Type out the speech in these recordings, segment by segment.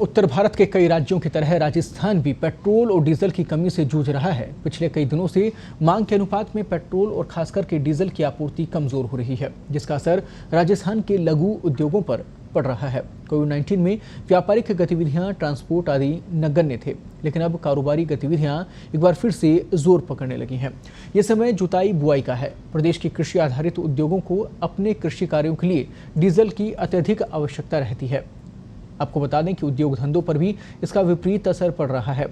उत्तर भारत के कई राज्यों की तरह राजस्थान भी पेट्रोल और डीजल की कमी से जूझ रहा है। पिछले कई दिनों से मांग के अनुपात में पेट्रोल और खासकर के डीजल की आपूर्ति कमजोर हो रही है, जिसका असर राजस्थान के लघु उद्योगों पर पड़ रहा है। कोविड-19 में व्यापारिक गतिविधियां, ट्रांसपोर्ट आदि नगण्य थे, लेकिन अब कारोबारी गतिविधियां एक बार फिर से जोर पकड़ने लगी हैं। ये समय जुताई बुआई का है। प्रदेश की कृषि आधारित उद्योगों को अपने कृषि कार्यों के लिए डीजल की अत्यधिक आवश्यकता रहती है। आपको बता दें कि उद्योग धंधों पर भी इसका विपरीत असर पड़ रहा है।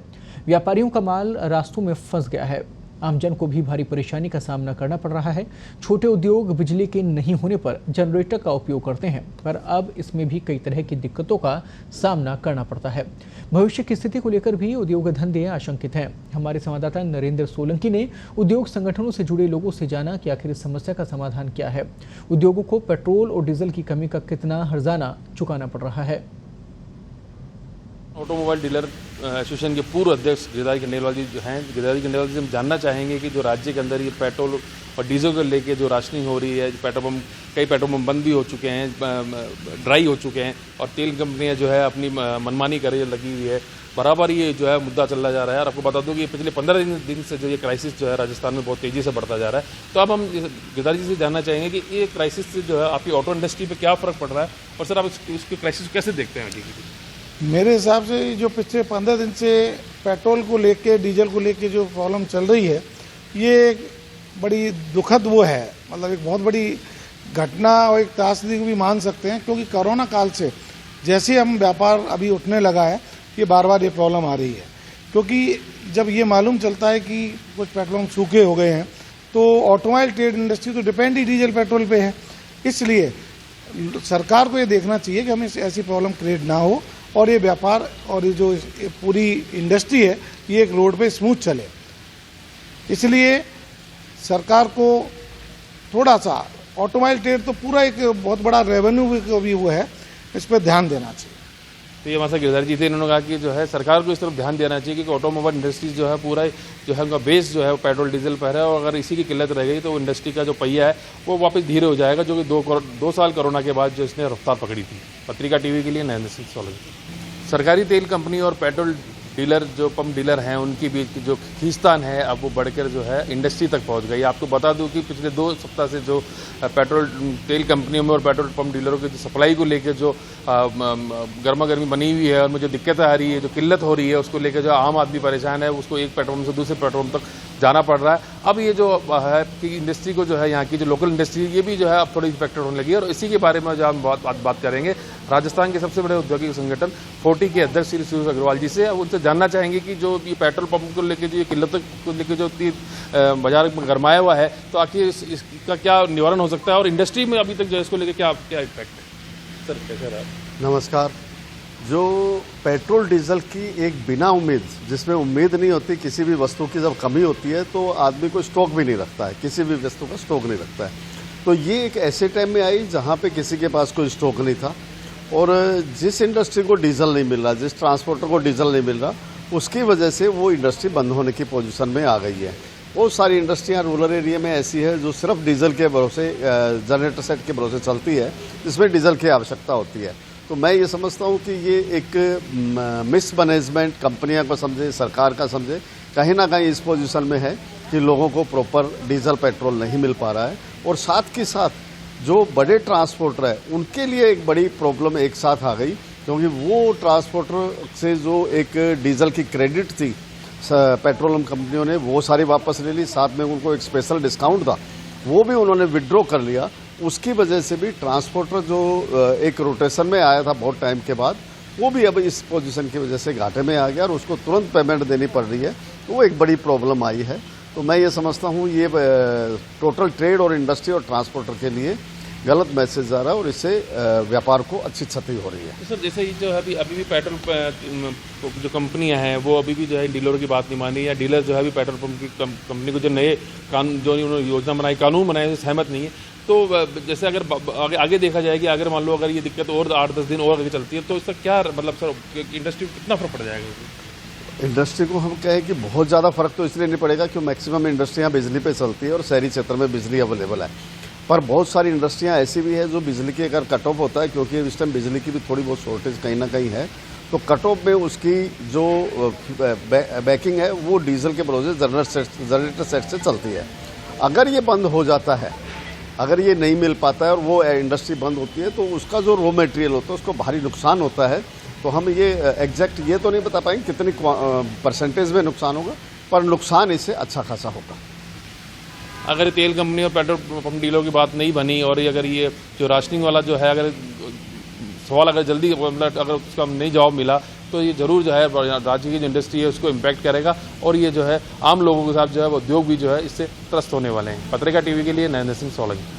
व्यापारियों का माल रास्तों में फंस गया है। आमजन को भी भारी परेशानी का सामना करना पड़ रहा है। छोटे उद्योग बिजली के नहीं होने पर जनरेटर का उपयोग करते हैं, पर अब इसमें भी कई तरह की दिक्कतों का सामना करना पड़ता है। भविष्य की स्थिति को लेकर भी उद्योग धंधे आशंकित हैं। हमारे संवाददाता नरेंद्र सोलंकी ने उद्योग संगठनों से जुड़े लोगों से जाना कि आखिर इस समस्या का समाधान क्या है। उद्योगों को पेट्रोल और डीजल की कमी का कितना हर्जाना चुकाना पड़ रहा है। ऑटोमोबाइल डीलर एसोसिएशन के पूर्व अध्यक्ष गिरिराज खंडेलवाल जी जो हैं, गिरिराज खंडेलवाल जी से हम जानना चाहेंगे कि जो राज्य के अंदर ये पेट्रोल और डीजल को लेके जो राशनिंग हो रही है, कई पेट्रोल पंप बंद भी हो चुके हैं, ड्राई हो चुके हैं और तेल कंपनियां जो है अपनी मनमानी करे लगी हुई है, बराबर ये जो है मुद्दा चला जा रहा है। और आपको बता दूं कि पिछले 15 दिन से जो ये क्राइसिस जो है राजस्थान में बहुत तेजी से बढ़ता जा रहा है। तो अब हम गिरिराज जी से जानना चाहेंगे कि ये क्राइसिस से जो है आपकी ऑटो इंडस्ट्री पर क्या फर्क पड़ रहा है और सर आप इसके क्राइसिस कैसे देखते हैं? मेरे हिसाब से जो पिछले 15 दिन से पेट्रोल को लेके, डीजल को लेके जो प्रॉब्लम चल रही है, ये एक बड़ी दुखद वो है, मतलब एक बहुत बड़ी घटना और एक त्रासदी को भी मान सकते हैं, क्योंकि कोरोना काल से जैसे हम व्यापार अभी उठने लगा है, ये बार बार ये प्रॉब्लम आ रही है। क्योंकि जब ये मालूम चलता है कि कुछ पेट्रोल पंप सूखे हो गए हैं, तो ऑटोमोबाइल ट्रेड इंडस्ट्री तो डिपेंड ही डीजल पेट्रोल पे है। इसलिए सरकार को ये देखना चाहिए कि हमें ऐसी प्रॉब्लम क्रिएट ना हो और ये व्यापार और ये जो पूरी इंडस्ट्री है, ये एक रोड पे स्मूथ चले। इसलिए सरकार को थोड़ा सा, ऑटोमोबाइल ट्रेड तो पूरा एक बहुत बड़ा रेवेन्यू भी वो है, इस पर ध्यान देना चाहिए। तो ये हमारे गिरधारी जी थे, इन्होंने कहा कि जो है सरकार को इस तरफ ध्यान देना चाहिए कि ऑटोमोबाइल इंडस्ट्री जो है पूरा जो है उनका बेस जो है वो पेट्रोल डीजल पर है, और अगर इसी की किल्लत रह गई तो इंडस्ट्री का जो पहिया है वो वापस धीरे हो जाएगा, जो कि 2 साल कोरोना के बाद जो इसने रफ्तार पकड़ी थी। पत्रिका टीवी के लिए नरेंद्र सिंह सोलंकी। सरकारी तेल कंपनी और पेट्रोल डीलर जो पंप डीलर हैं, उनकी बीच जो खींचतान है अब वो बढ़कर जो है इंडस्ट्री तक पहुंच गई। आपको बता दूं कि पिछले 2 सप्ताह से जो पेट्रोल तेल कंपनियों में और पेट्रोल पंप डीलरों की सप्लाई को लेकर जो गर्मा गर्मी बनी हुई है और मुझे दिक्कतें आ रही है, जो किल्लत हो रही है, उसको लेकर जो आम आदमी परेशान है, उसको एक पेट्रोल पंप से दूसरे पेट्रोल पंप तक जाना पड़ रहा है। अब ये जो है कि इंडस्ट्री को जो है, यहाँ की जो लोकल इंडस्ट्री, ये भी जो है अब थोड़ी इफेक्टेड होने लगी है। और इसी के बारे में जो हम बात करेंगे राजस्थान के सबसे बड़े औद्योगिक संगठन फोर्टी के अध्यक्ष श्री सुरेश अग्रवाल जी से। अब उनसे जानना चाहेंगे कि जो ये पेट्रोल पंप को लेकर जो ये किल्लत को लेकर जो बाजार में गरमाया हुआ है, तो आखिर इसका क्या निवारण हो सकता है और इंडस्ट्री में अभी तक जो इसको लेकर क्या इफेक्ट है? सर कैसे रहा? नमस्कार। जो पेट्रोल डीजल की एक बिना उम्मीद, जिसमें उम्मीद नहीं होती किसी भी वस्तु की, जब कमी होती है तो आदमी को स्टॉक भी नहीं रखता है, किसी भी वस्तु का स्टॉक नहीं रखता है। तो ये एक ऐसे टाइम में आई जहाँ पे किसी के पास कोई स्टॉक नहीं था, और जिस इंडस्ट्री को डीजल नहीं मिल रहा, जिस ट्रांसपोर्टर को डीजल नहीं मिल रहा, उसकी वजह से वो इंडस्ट्री बंद होने की पोजीशन में आ गई है। बहुत सारी इंडस्ट्रियाँ रूरल एरिया में ऐसी है जो सिर्फ डीजल के भरोसे, जनरेटर सेट के भरोसे चलती है, जिसमें डीजल की आवश्यकता होती है। तो मैं ये समझता हूँ कि ये एक मिस मैनेजमेंट कंपनियां को समझे, सरकार का समझे, कहीं ना कहीं इस पोजीशन में है कि लोगों को प्रॉपर डीजल पेट्रोल नहीं मिल पा रहा है। और साथ के साथ जो बड़े ट्रांसपोर्टर है, उनके लिए एक बड़ी प्रॉब्लम एक साथ आ गई, क्योंकि वो ट्रांसपोर्टर से जो एक डीजल की क्रेडिट थी पेट्रोलियम कंपनियों ने, वो सारी वापस ले ली। साथ में उनको एक स्पेशल डिस्काउंट था, वो भी उन्होंने विड्रॉ कर लिया। उसकी वजह से भी ट्रांसपोर्टर जो एक रोटेशन में आया था बहुत टाइम के बाद, वो भी अब इस पोजीशन की वजह से घाटे में आ गया और उसको तुरंत पेमेंट देनी पड़ रही है। तो वो एक बड़ी प्रॉब्लम आई है। तो मैं ये समझता हूँ ये टोटल ट्रेड और इंडस्ट्री और ट्रांसपोर्टर के लिए गलत मैसेज आ रहा है और इससे व्यापार को अच्छी क्षति हो रही है। तो सर जैसे जो है अभी भी पेट्रोल जो कंपनियां हैं वो अभी भी जो है डीलरों की बात नहीं मान रही, या डीलर जो है अभी पेट्रोल पंप की कंपनी को जो नए कानून, जो उन्होंने योजना बनाई, कानून बनाए, सहमत नहीं है। तो जैसे अगर आगे देखा जाए कि अगर मान लो अगर ये दिक्कत और 8-10 दिन और आगे चलती है, तो इसका क्या मतलब सर इंडस्ट्री को कितना फर्क पड़ जाएगा? इंडस्ट्री को हम कहें कि बहुत ज़्यादा फर्क तो इसलिए नहीं पड़ेगा कि मैक्सिमम इंडस्ट्रियाँ बिजली पे चलती है और शहरी क्षेत्र में बिजली अवेलेबल है। पर बहुत सारी इंडस्ट्रियां ऐसी भी है जो बिजली के अगर कट ऑफ होता है, क्योंकि इस टाइम बिजली की भी थोड़ी बहुत शॉर्टेज कहीं ना कहीं है, तो कट ऑफ में उसकी जो बैकिंग है वो डीजल के भरोसे जनरेटर सेट से चलती है। अगर ये बंद हो जाता है, अगर ये नहीं मिल पाता है और वो इंडस्ट्री बंद होती है, तो उसका जो रॉ मटेरियल होता है उसको भारी नुकसान होता है। तो हम ये एग्जैक्ट ये तो नहीं बता पाएंगे कितनी परसेंटेज में नुकसान होगा, पर नुकसान इससे अच्छा खासा होगा। अगर तेल कंपनी और पेट्रोल पंप डीलरों की बात नहीं बनी और ये अगर ये जो राशनिंग वाला जो है, अगर सवाल अगर जल्दी मतलब अगर उसका नहीं जवाब मिला तो ये जरूर जो है राज्य की जो इंडस्ट्री है उसको इम्पैक्ट करेगा और ये जो है आम लोगों के साथ जो है वो उद्योग भी जो है इससे त्रस्त होने वाले हैं। पत्रिका टीवी के लिए नरेंद्र सिंह सोलंकी।